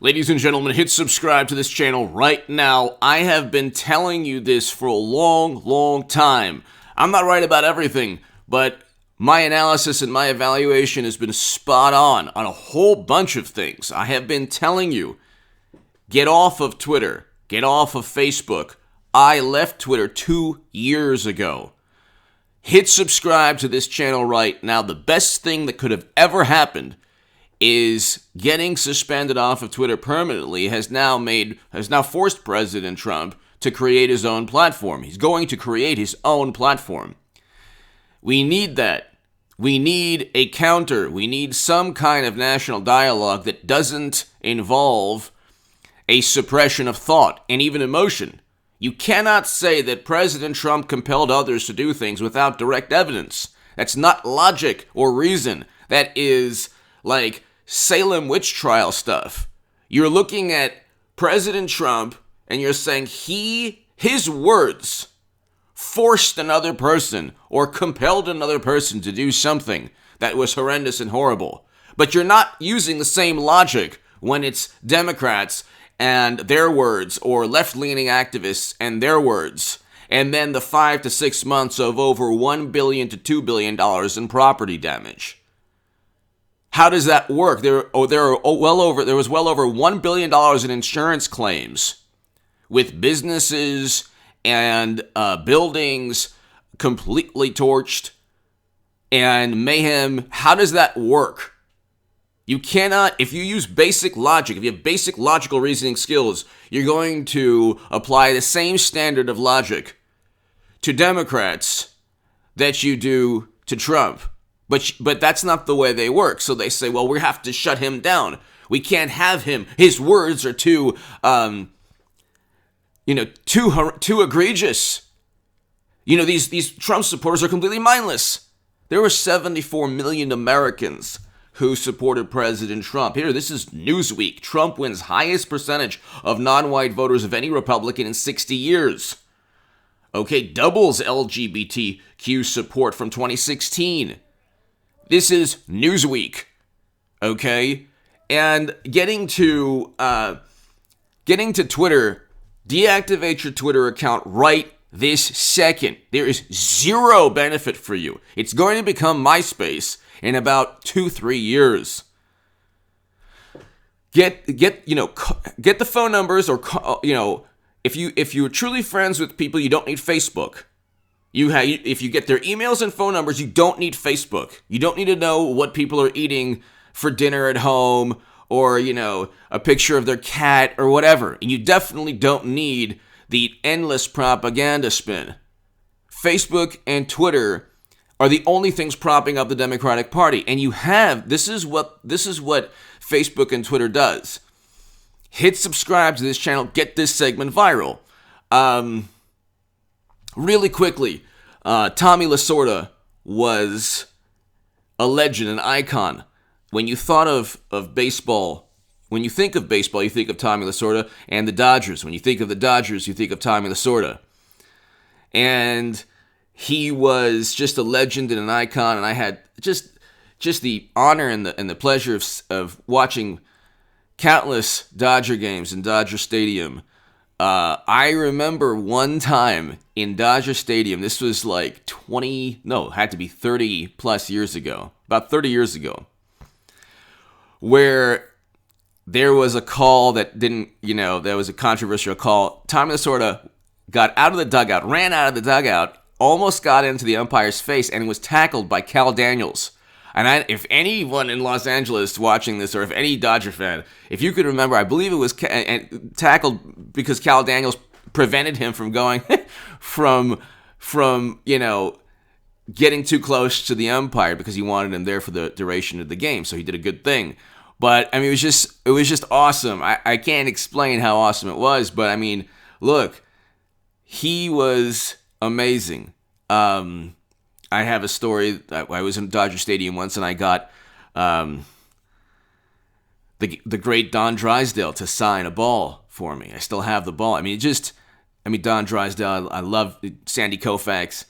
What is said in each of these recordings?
Ladies and gentlemen, hit subscribe to this channel right now. I have been telling you this for a long time. I'm not right about everything, but my analysis and my evaluation has been spot on a whole bunch of things. I have been telling you, get off of Twitter, get off of Facebook. I left Twitter 2 years ago. Hit subscribe to this channel right now. The best thing that could have ever happened is getting suspended off of Twitter permanently has now forced President Trump to create his own platform. He's going to create his own platform. We need that. We need a counter. We need some kind of national dialogue that doesn't involve a suppression of thought and even emotion. You cannot say that President Trump compelled others to do things without direct evidence. That's not logic or reason. That is like Salem witch trial stuff. You're looking at President Trump and you're saying his words forced another person or compelled another person to do something that was horrendous and horrible. But you're not using the same logic when it's Democrats and their words, or left-leaning activists and their words, and then the 5 to 6 months of over $1 billion to $2 billion in property damage. How does that work? There was well over $1 billion in insurance claims, with businesses and buildings completely torched and mayhem. How does that work? You cannot, if you use basic logic, if you have basic logical reasoning skills, you're going to apply the same standard of logic to Democrats that you do to Trump. But that's not the way they work. So they say, well, we have to shut him down. We can't have him. His words are too egregious. These Trump supporters are completely mindless. There were 74 million Americans who supported President Trump. Here, this is Newsweek. Trump wins highest percentage of non-white voters of any Republican in 60 years. Okay, doubles LGBTQ support from 2016. This is Newsweek. Okay? And getting to Twitter, deactivate your Twitter account right this second. There is zero benefit for you. It's going to become MySpace in about 2-3 years. Get the phone numbers, or if you're truly friends with people, you don't need Facebook. If you get their emails and phone numbers, you don't need Facebook. You don't need to know what people are eating for dinner at home, or a picture of their cat or whatever. And you definitely don't need the endless propaganda spin. Facebook and Twitter are the only things propping up the Democratic Party. And this is what Facebook and Twitter does. Hit subscribe to this channel, get this segment viral. Really quickly, Tommy Lasorda was a legend, an icon. When you thought of baseball, when you think of baseball, you think of Tommy Lasorda and the Dodgers. When you think of the Dodgers, you think of Tommy Lasorda. And he was just a legend and an icon, and I had just the honor and the pleasure of watching countless Dodger games in Dodger Stadium. I remember one time in Dodger Stadium, this was like 30 plus years ago, about 30 years ago, where there was a call that there was a controversial call. Tommy Lasorda got out of the dugout, ran out of the dugout, almost got into the umpire's face, and was tackled by Cal Daniels. And if anyone in Los Angeles watching this, or if any Dodger fan, if you could remember, I believe it was tackled because Cal Daniels prevented him from going from getting too close to the umpire, because he wanted him there for the duration of the game. So he did a good thing. But I mean, it was just awesome. I can't explain how awesome it was, but I mean, look, he was amazing. I have a story. I was in Dodger Stadium once, and I got the great Don Drysdale to sign a ball for me. I still have the ball. Don Drysdale. I love Sandy Koufax.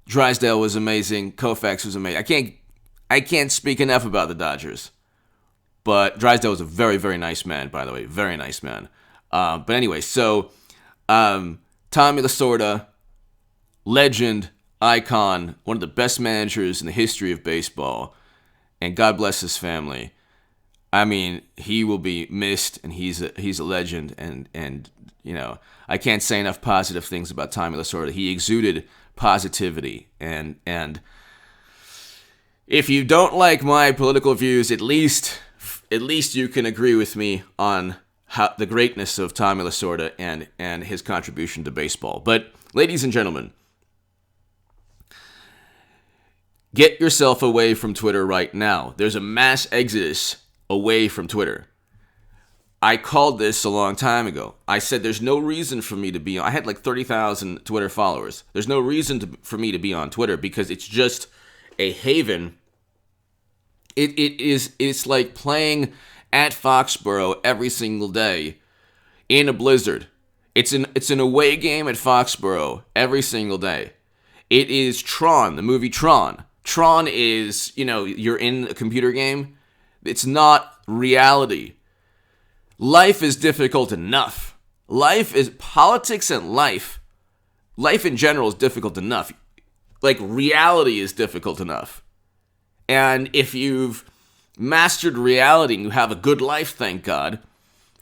Drysdale was amazing. Koufax was amazing. I can't speak enough about the Dodgers. But Drysdale was a very, very nice man, by the way. Very nice man. But anyway, so Tommy Lasorda, legend, icon, one of the best managers in the history of baseball. And God bless his family. I mean, he will be missed, and he's a legend. And you know, I can't say enough positive things about Tommy Lasorda. He exuded positivity, and if you don't like my political views, at least you can agree with me on the greatness of Tommy Lasorda and his contribution to baseball. But ladies and gentlemen, get yourself away from Twitter right now. There's a mass exodus away from Twitter. I called this a long time ago. I said there's no reason for me to be on. I had like 30,000 Twitter followers. There's no reason for me to be on Twitter because it's just a haven. It's like playing at Foxborough every single day in a blizzard. It's an away game at Foxborough every single day. It is Tron, the movie Tron. Tron is, you're in a computer game. It's not reality. Life is difficult enough. Politics and life in general is difficult enough. Like, reality is difficult enough. And if you've mastered reality and you have a good life, thank God,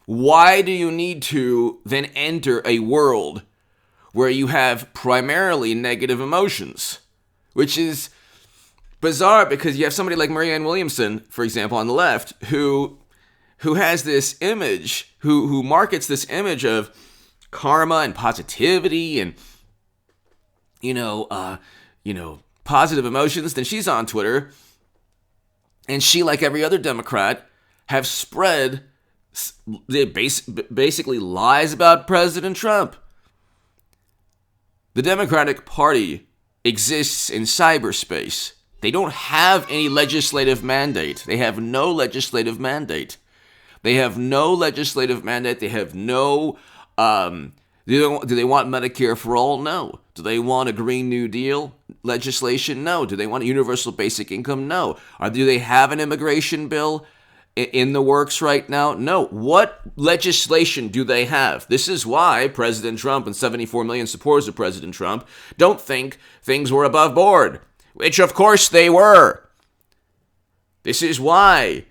why do you need to then enter a world where you have primarily negative emotions? Which is bizarre because you have somebody like Marianne Williamson, for example, on the left, who has this image, who markets this image of karma and positivity and, positive emotions. Then she's on Twitter, and she, like every other Democrat, have spread basically lies about President Trump. The Democratic Party exists in cyberspace. They don't have any legislative mandate. They have no legislative mandate. They have no legislative mandate. They have no, do they want Medicare for all? No. Do they want a Green New Deal legislation? No. Do they want a universal basic income? No. Do they have an immigration bill in the works right now? No. What legislation do they have? This is why President Trump and 74 million supporters of President Trump don't think things were above board, which of course they were. This is why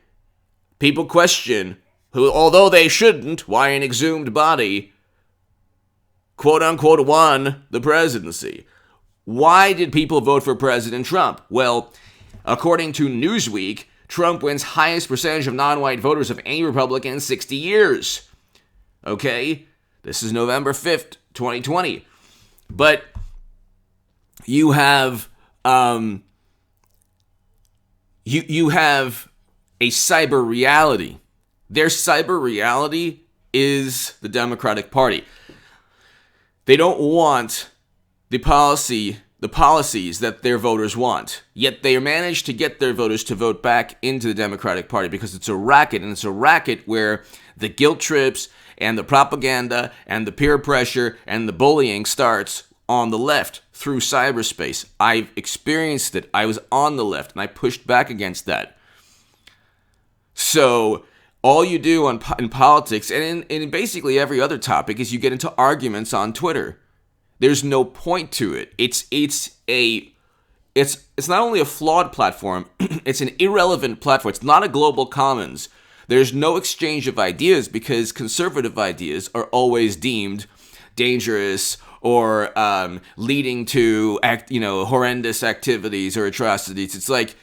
people question, although they shouldn't, why an exhumed body, quote-unquote, won the presidency. Why did people vote for President Trump? Well, according to Newsweek, Trump wins highest percentage of non-white voters of any Republican in 60 years. Okay? This is November 5th, 2020. But you have you have a cyber reality. Their cyber reality is the Democratic Party. They don't want the policies that their voters want. Yet they manage to get their voters to vote back into the Democratic Party because it's a racket, and it's a racket where the guilt trips and the propaganda and the peer pressure and the bullying starts on the left through cyberspace. I've experienced it. I was on the left, and I pushed back against that. So all you do in politics and in basically every other topic is you get into arguments on Twitter. There's no point to it. It's not only a flawed platform, it's an irrelevant platform. It's not a global commons. There's no exchange of ideas because conservative ideas are always deemed dangerous or leading to horrendous activities or atrocities. It's like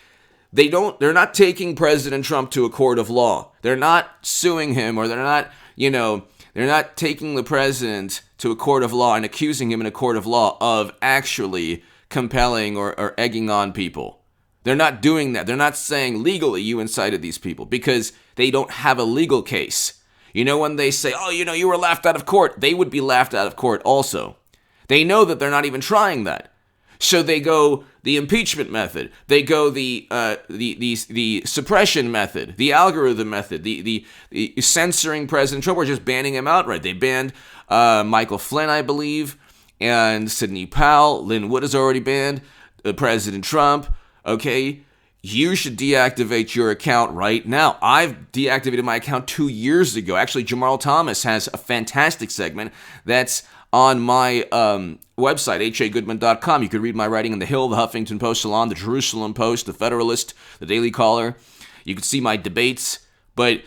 they're not taking President Trump to a court of law. They're not suing him, or they're not taking the president to a court of law and accusing him in a court of law of actually compelling or egging on people. They're not doing that. They're not saying legally you incited these people because they don't have a legal case. When they say, you were laughed out of court, they would be laughed out of court also. They know that they're not even trying that. So they go the impeachment method. They go the suppression method, the algorithm method, the censoring President Trump, or just banning him outright. They banned Michael Flynn, I believe, and Sidney Powell. Lynn Wood is already banned. President Trump. Okay, you should deactivate your account right now. I've deactivated my account 2 years ago. Actually, Jamarl Thomas has a fantastic segment that's on my website, hagoodman.com. You could read my writing in The Hill, The Huffington Post, Salon, The Jerusalem Post, The Federalist, The Daily Caller. You could see my debates. But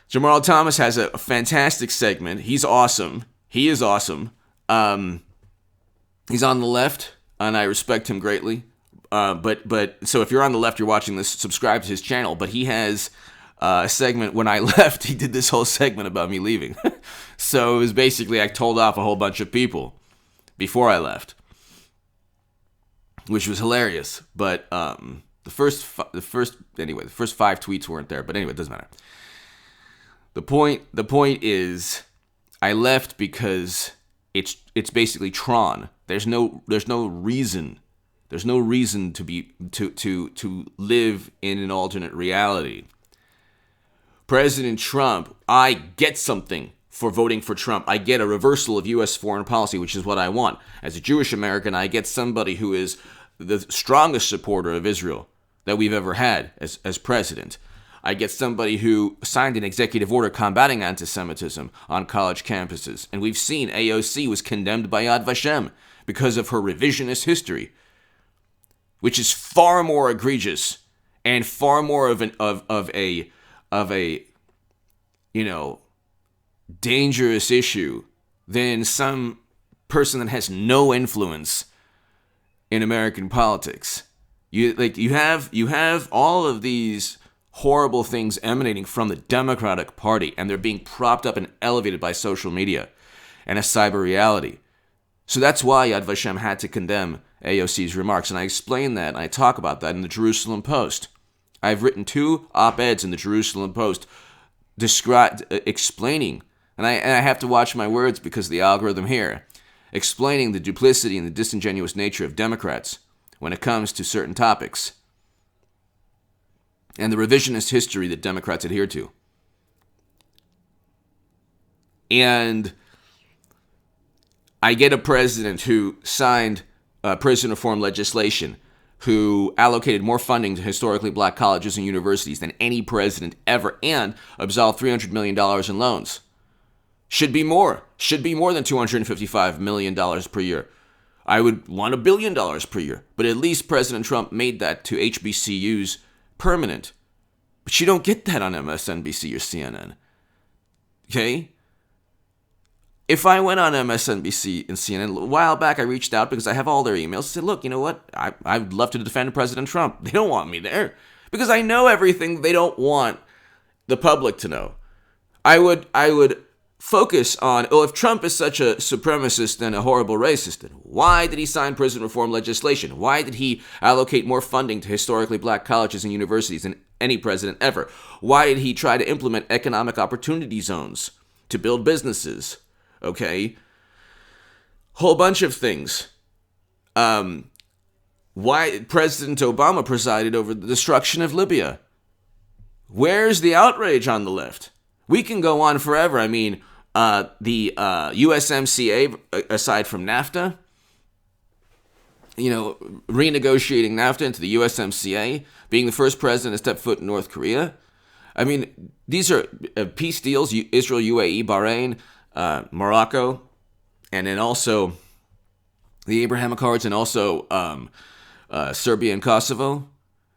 Jamarl Thomas has a fantastic segment. He's awesome. He is awesome. He's on the left, and I respect him greatly. But so if you're on the left, you're watching this, subscribe to his channel. But he has a segment when I left. He did this whole segment about me leaving. So it was basically I told off a whole bunch of people before I left, which was hilarious. But the first 5 tweets weren't there. But anyway, it doesn't matter. The point is, I left because it's basically Tron. There's no reason. There's no reason to live in an alternate reality. President Trump, I get something for voting for Trump. I get a reversal of U.S. foreign policy, which is what I want. As a Jewish American, I get somebody who is the strongest supporter of Israel that we've ever had as president. I get somebody who signed an executive order combating anti-Semitism on college campuses. And we've seen AOC was condemned by Yad Vashem because of her revisionist history, which is far more egregious and far more of a dangerous issue than some person that has no influence in American politics. You have all of these horrible things emanating from the Democratic Party, and they're being propped up and elevated by social media and a cyber reality. So that's why Yad Vashem had to condemn AOC's remarks, and I explain that, and I talk about that in the Jerusalem Post. I've written 2 op-eds in the Jerusalem Post explaining, and I have to watch my words because of the algorithm here, explaining the duplicity and the disingenuous nature of Democrats when it comes to certain topics, and the revisionist history that Democrats adhere to. And I get a president who signed prison reform legislation, who allocated more funding to historically black colleges and universities than any president ever, and absolved $300 million in loans. Should be more than $255 million per year. I would want $1 billion per year, but at least President Trump made that to HBCUs permanent. But you don't get that on MSNBC or CNN. Okay? If I went on MSNBC and CNN a while back, I reached out because I have all their emails. I said, look, you know what? I'd love to defend President Trump. They don't want me there because I know everything they don't want the public to know. I would focus on, if Trump is such a supremacist and a horrible racist, then why did he sign prison reform legislation? Why did he allocate more funding to historically black colleges and universities than any president ever? Why did he try to implement economic opportunity zones to build businesses? Okay? Whole bunch of things. Why President Obama presided over the destruction of Libya? Where's the outrage on the left? We can go on forever. I mean, the USMCA, aside from NAFTA, renegotiating NAFTA into the USMCA, being the first president to step foot in North Korea. I mean, these are peace deals, Israel, UAE, Bahrain, Morocco, and then also the Abraham Accords, and also Serbia and Kosovo.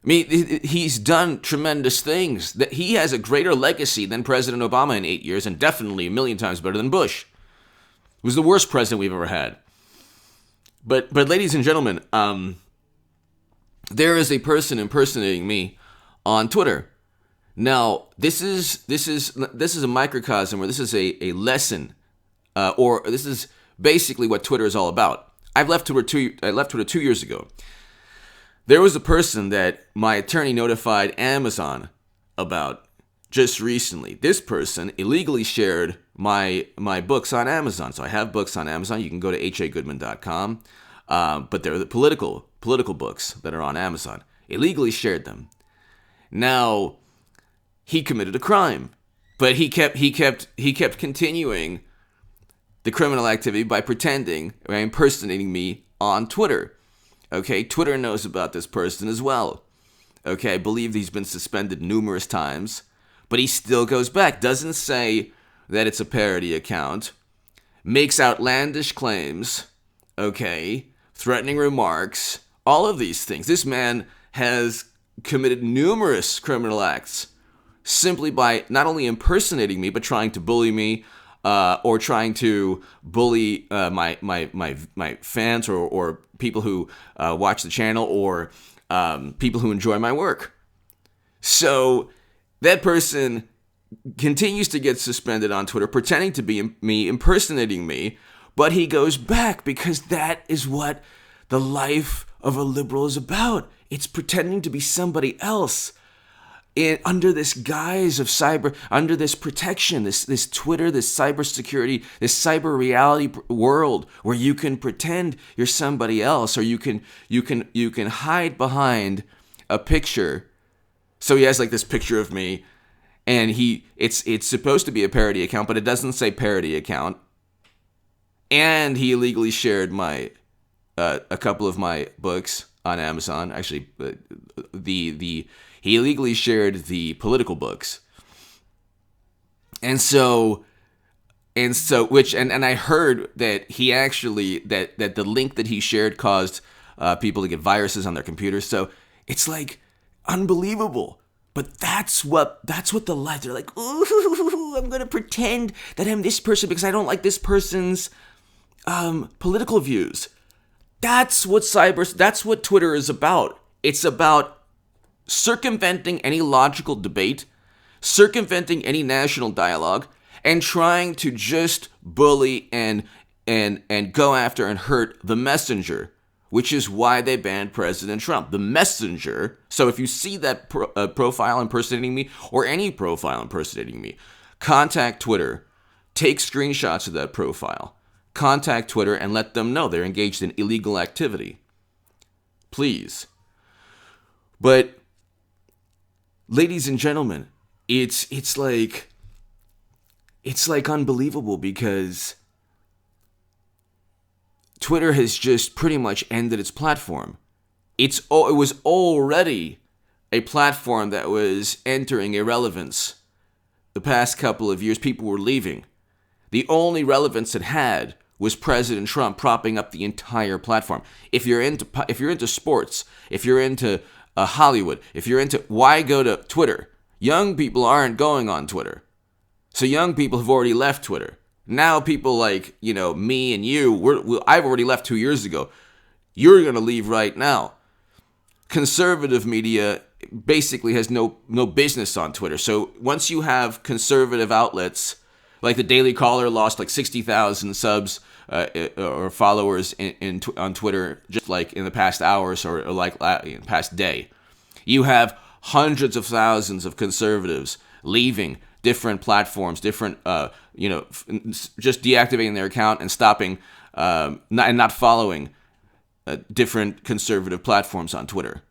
I mean, he's done tremendous things. That he has a greater legacy than President Obama in 8 years, and definitely a million times better than Bush, who was the worst president we've ever had. But ladies and gentlemen, there is a person impersonating me on Twitter. Now, this is a microcosm, or this is a lesson, or this is basically what Twitter is all about. I left Twitter 2 years ago. There was a person that my attorney notified Amazon about just recently. This person illegally shared my books on Amazon. So I have books on Amazon. You can go to hagoodman.com. But they're the political books that are on Amazon. Illegally shared them. Now, he committed a crime, but he kept continuing the criminal activity by impersonating me on Twitter. Okay, Twitter knows about this person as well. Okay, I believe he's been suspended numerous times, but he still goes back. Doesn't say that it's a parody account. Makes outlandish claims. Okay, threatening remarks. All of these things. This man has committed numerous criminal acts simply by not only impersonating me, but trying to bully me, or trying to bully my fans or people who watch the channel, or people who enjoy my work. So that person continues to get suspended on Twitter, pretending to be me, impersonating me, but he goes back because that is what the life of a liberal is about. It's pretending to be somebody else under this guise of cyber, under this protection, this Twitter, this cybersecurity, this cyber reality world where you can pretend you're somebody else, or you can hide behind a picture. So he has like this picture of me, and it's supposed to be a parody account, but it doesn't say parody account. And he illegally shared a couple of my books on Amazon. Actually, he illegally shared the political books. And I heard that he actually that the link that he shared caused people to get viruses on their computers. So it's like unbelievable. But that's what the left, they're like, ooh, I'm gonna pretend that I'm this person because I don't like this person's political views. That's what Twitter is about. It's about circumventing any logical debate, circumventing any national dialogue, and trying to just bully and go after and hurt the messenger, which is why they banned President Trump. The messenger. So if you see that profile impersonating me, or any profile impersonating me, contact Twitter, take screenshots of that profile, contact Twitter and let them know they're engaged in illegal activity. Please. But ladies and gentlemen, it's like unbelievable, because Twitter has just pretty much ended its platform. It was already a platform that was entering irrelevance. The past couple of years, people were leaving. The only relevance it had was President Trump propping up the entire platform. If you're into sports, if you're into Hollywood, why go to Twitter? Young people aren't going on Twitter. So young people have already left Twitter. Now people like, me and you, I've already left 2 years ago. You're going to leave right now. Conservative media basically has no business on Twitter. So once you have conservative outlets, like the Daily Caller lost like 60,000 subs or followers on Twitter just like in the past hours or like in the past day. You have hundreds of thousands of conservatives leaving different platforms, different, just deactivating their account and stopping, not following different conservative platforms on Twitter.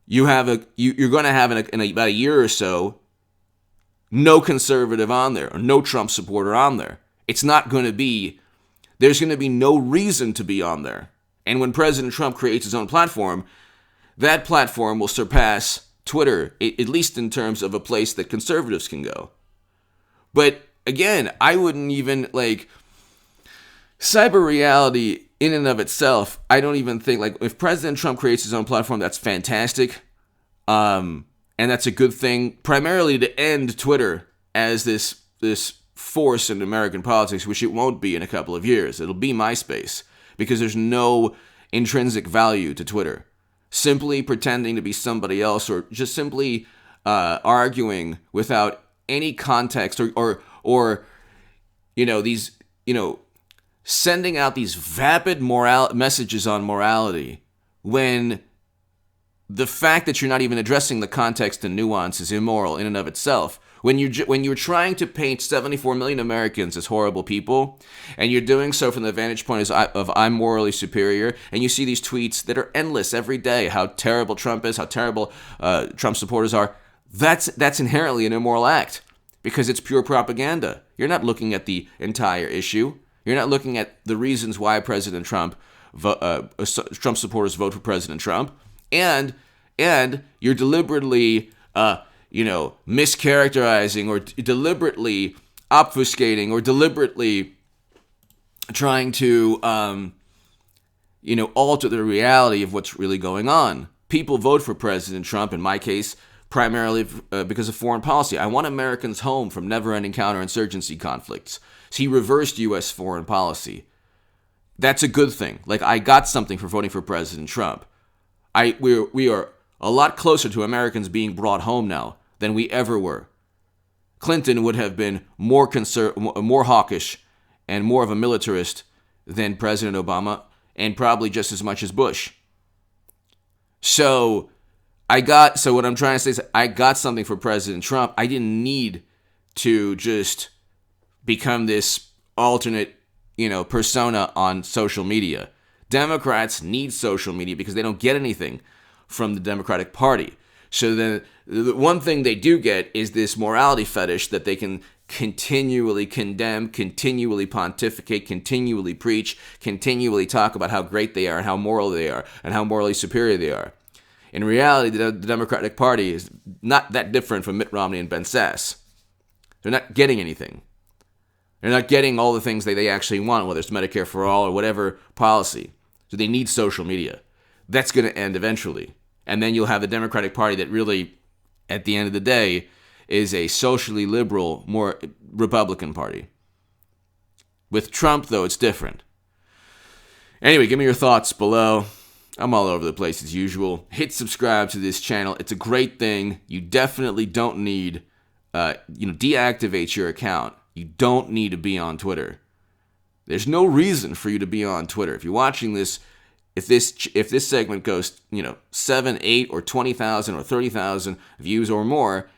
You're going to have in about a year or so, no conservative on there or no Trump supporter on there. There's going to be no reason to be on there. And when President Trump creates his own platform, that platform will surpass Twitter, at least in terms of a place that conservatives can go. But again, I wouldn't even cyber reality in and of itself. I don't even think if President Trump creates his own platform, that's fantastic. And that's a good thing, primarily to end Twitter as this force in American politics, which it won't be in a couple of years. It'll be MySpace, because there's no intrinsic value to Twitter. Simply pretending to be somebody else, or just simply arguing without any context, or sending out these vapid messages on morality, when the fact that you're not even addressing the context and nuance is immoral in and of itself. When you're trying to paint 74 million Americans as horrible people, and you're doing so from the vantage point of I'm morally superior, and you see these tweets that are endless every day, how terrible Trump is, how terrible Trump supporters are, that's inherently an immoral act, because it's pure propaganda. You're not looking at the entire issue. You're not looking at the reasons why President Trump supporters vote for President Trump. And and you're deliberately, mischaracterizing or deliberately obfuscating or deliberately trying to, alter the reality of what's really going on. People vote for President Trump, in my case, primarily because of foreign policy. I want Americans home from never-ending counterinsurgency conflicts. So he reversed U.S. foreign policy. That's a good thing. Like, I got something for voting for President Trump. We are a lot closer to Americans being brought home now than we ever were. Clinton would have been more hawkish and more of a militarist than President Obama, and probably just as much as Bush. So what I'm trying to say is I got something for President Trump. I didn't need to just become this alternate, persona on social media. Democrats need social media because they don't get anything from the Democratic Party. So then the one thing they do get is this morality fetish that they can continually condemn, continually pontificate, continually preach, continually talk about how great they are and how moral they are and how morally superior they are. In reality, the Democratic Party is not that different from Mitt Romney and Ben Sasse. They're not getting anything. They're not getting all the things they actually want, whether it's Medicare for all or whatever policy. So they need social media. That's going to end eventually. And then you'll have the Democratic Party that really, at the end of the day, is a socially liberal, more Republican party. With Trump, though, it's different. Anyway, give me your thoughts below. I'm all over the place as usual. Hit subscribe to this channel. It's a great thing. You definitely don't need, deactivate your account. You don't need to be on Twitter. There's no reason for you to be on Twitter. If you're watching this, if this segment goes, 7, 8, or 20,000 or 30,000 views or more,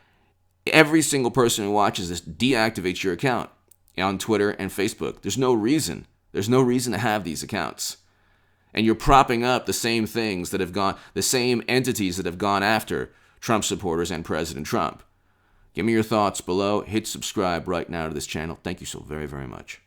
every single person who watches this deactivates your account on Twitter and Facebook. There's no reason. There's no reason to have these accounts. And you're propping up the same things that have gone, the same entities that have gone after Trump supporters and President Trump. Give me your thoughts below. Hit subscribe right now to this channel. Thank you so very, very much.